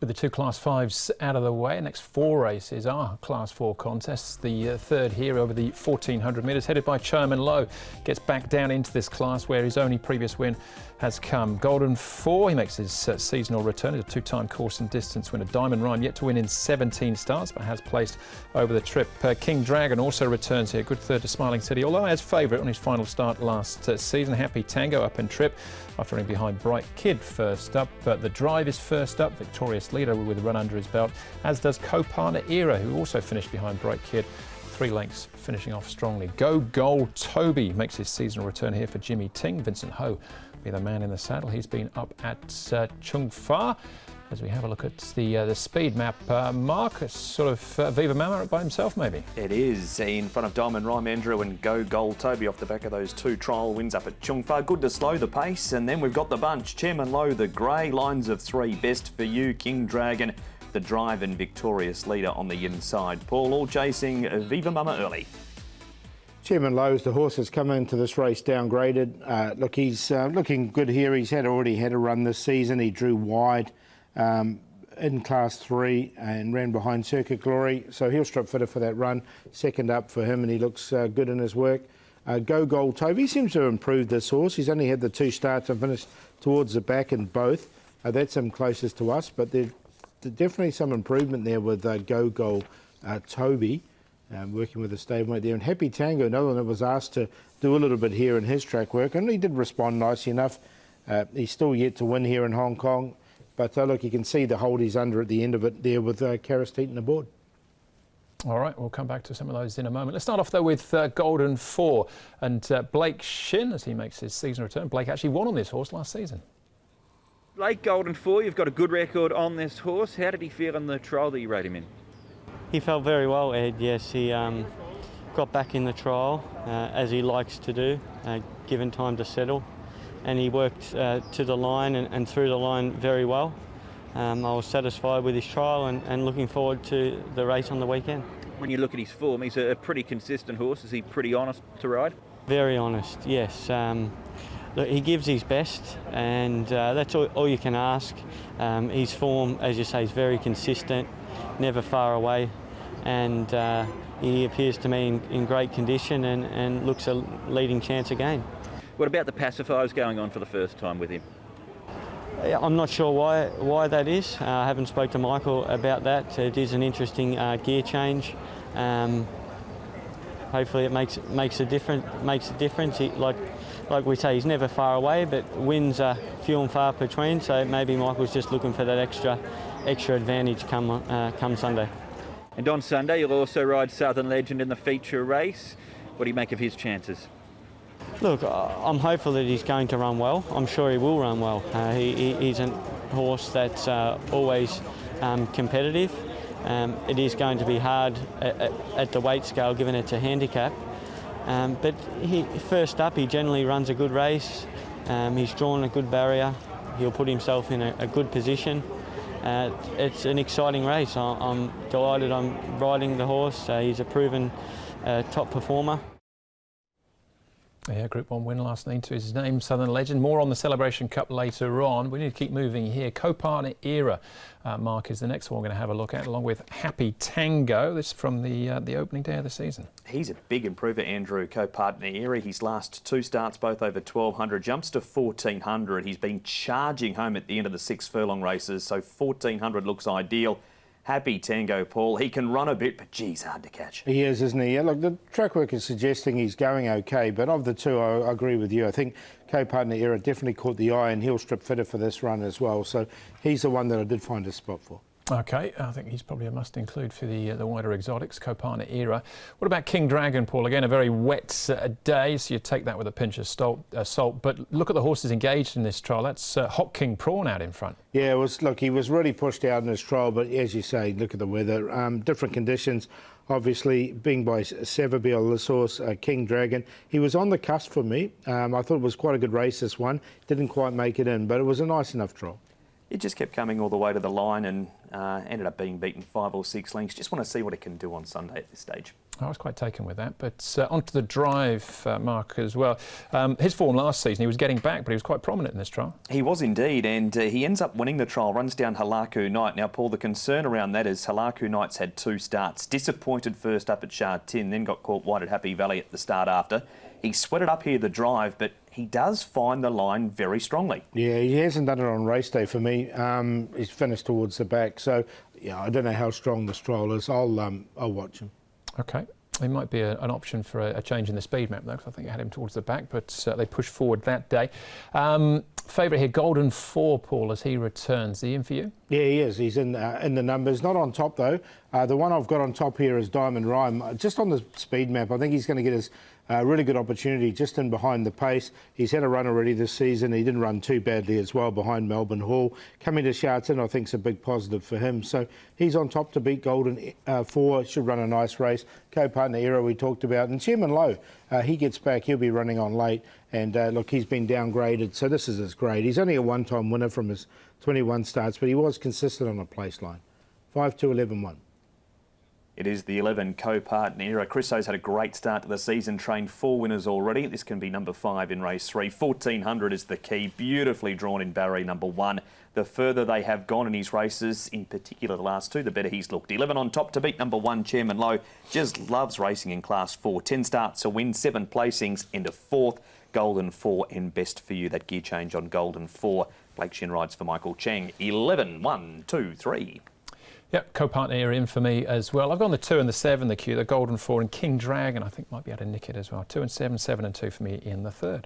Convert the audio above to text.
With the two Class 5s out of the way, next 4 races are Class 4 contests. The third here over the 1400 metres, headed by Chairman Lowe, gets back down into this class where his only previous win has come. Golden 4, he makes his seasonal return. He's a 2-time course and distance winner. Diamond Rhyme yet to win in 17 starts, but has placed over the trip. King Dragon also returns here. Good third to Smiling City, although as favourite on his final start last season. Happy Tango up in trip after running behind Bright Kid first up. The Drive is first up, victorious leader with a run under his belt, as does co-partner Era, who also finished behind Bright Kid. 3 lengths finishing off strongly. Go Gold Toby makes his seasonal return here for Jimmy Ting. Vincent Ho be the man in the saddle. He's been up at Chung Fa. As we have a look at the speed map, Mark, it's sort of Viva Mama by himself, maybe. It is, in front of Diamond Rhyme, Andrew, and Go Gold Toby off the back of those 2 trial wins up at Chung Fa. Good to slow the pace, and then we've got the bunch. Chairman Lowe, the grey, lines of 3, Best for You, King Dragon, the Drive and victorious leader on the inside. Paul, all chasing Viva Mama early. Chairman Lowe's, the horse has come into this race downgraded. Look, he's looking good here. He's already had a run this season. He drew wide in Class 3 and ran behind Circuit Glory, so he'll strip fitter for that run. Second up for him, and he looks good in his work. Go Gold Toby seems to have improved this horse. He's only had the 2 starts and finished towards the back in both. That's him closest to us, but there's definitely some improvement there with Go Gold Toby. Working with the stablemate there. And Happy Tango, another one that was asked to do a little bit here in his track work, and he did respond nicely enough. He's still yet to win here in Hong Kong, but look, you can see the hold he's under at the end of it there with Karis Teaton aboard. All right, we'll come back to some of those in a moment. Let's start off though with Golden 4 and Blake Shin as he makes his season return. Blake actually won on this horse last season. Blake, Golden 4, you've got a good record on this horse. How did he feel in the trial that you rode him in? He felt very well, Ed, yes. He got back in the trial, as he likes to do, given time to settle. And he worked to the line and through the line very well. I was satisfied with his trial and looking forward to the race on the weekend. When you look at his form, he's a pretty consistent horse. Is he pretty honest to ride? Very honest, yes. Look, he gives his best, and that's all you can ask. His form, as you say, is very consistent, never far away, and he appears to me in great condition and looks a leading chance again. What about the pacifiers going on for the first time with him? I'm not sure why that is. I haven't spoke to Michael about that. It is an interesting gear change. Hopefully it makes a difference. Like we say, he's never far away, but wins are few and far between. So maybe Michael's just looking for that extra advantage come Sunday. And on Sunday, you'll also ride Southern Legend in the feature race. What do you make of his chances? Look, I'm hopeful that he's going to run well. I'm sure he will run well. He's a horse that's always competitive. It is going to be hard at the weight scale, given it's a handicap. But first up, he generally runs a good race. He's drawn a good barrier. He'll put himself in a good position. It's an exciting race. I'm delighted I'm riding the horse. He's a proven top performer. Yeah, Group 1 win last name to his name, Southern Legend. More on the Celebration Cup later on. We need to keep moving here. Co-partner Era, Mark, is the next one we're going to have a look at, along with Happy Tango. This from the opening day of the season. He's a big improver, Andrew, co-partner Era. His last 2 starts, both over 1,200, jumps to 1,400. He's been charging home at the end of the 6 furlong races, so 1,400 looks ideal. Happy Tango, Paul. He can run a bit, but geez, hard to catch. He is, isn't he? Yeah, look, the track work is suggesting he's going okay, but of the 2, I agree with you. I think co-partner Era definitely caught the eye, and he'll strip fitter for this run as well. So he's the one that I did find a spot for. OK, I think he's probably a must include for the wider exotics, co-partner Era. What about King Dragon, Paul? Again, a very wet day, so you take that with a pinch of salt. But look at the horses engaged in this trial. That's Hot King Prawn out in front. Yeah, look, he was really pushed out in his trial, but as you say, look at the weather. Different conditions, obviously, being by Savabeel, this horse, King Dragon. He was on the cusp for me. I thought it was quite a good race, this one. Didn't quite make it in, but it was a nice enough trial. It just kept coming all the way to the line, and ended up being beaten 5 or 6 lengths. Just want to see what it can do on Sunday at this stage. I was quite taken with that, but onto the drive, Mark, as well. His form last season, he was getting back, but he was quite prominent in this trial. He was indeed, and he ends up winning the trial, runs down Halaku Knight. Now, Paul, the concern around that is Halaku Knight's had 2 starts. Disappointed first up at Sha Tin, then got caught wide at Happy Valley at the start after. He sweated up here the drive, but he does find the line very strongly. Yeah, he hasn't done it on race day for me. He's finished towards the back, so yeah, I don't know how strong this trial is. I'll watch him. Okay. It might be an option for a change in the speed map, though, because I think I had him towards the back, but they pushed forward that day. Favourite here, Golden 4, Paul, as he returns. Is he in for you? Yeah, he is. He's in the numbers. Not on top, though. The one I've got on top here is Diamond Rhyme. Just on the speed map, I think he's going to get his really good opportunity just in behind the pace. He's had a run already this season. He didn't run too badly as well behind Melbourne Hall. Coming to Sha Tin, I think, is a big positive for him. So he's on top to beat Golden 4. Should run a nice race. Co-partner Era we talked about. And Chairman Lowe, he gets back. He'll be running on late. And look, he's been downgraded. So this is his grade. He's only a one-time winner from his 21 starts, but he was consistent on a place line. 5-2-11-1. It is the 11 co-partner Era. Christo's had a great start to the season, trained 4 winners already. This can be number 5 in race 3. 1400 is the key, beautifully drawn in Barry number 1. The further they have gone in his races, in particular the last 2, the better he's looked. 11 on top to beat number 1, Chairman Lowe. Just loves racing in class 4. 10 starts, a win, 7 placings, into 4th. Golden 4 and best for you. That gear change on Golden 4. Blake Shin rides for Michael Cheng. 11, 1, 2, 3. Yep, co-partner here in for me as well. I've gone the 2 and the 7, the Q, the Golden 4 and King Dragon, I think might be able to nick it as well. 2 and 7, 7 and 2 for me in the 3rd.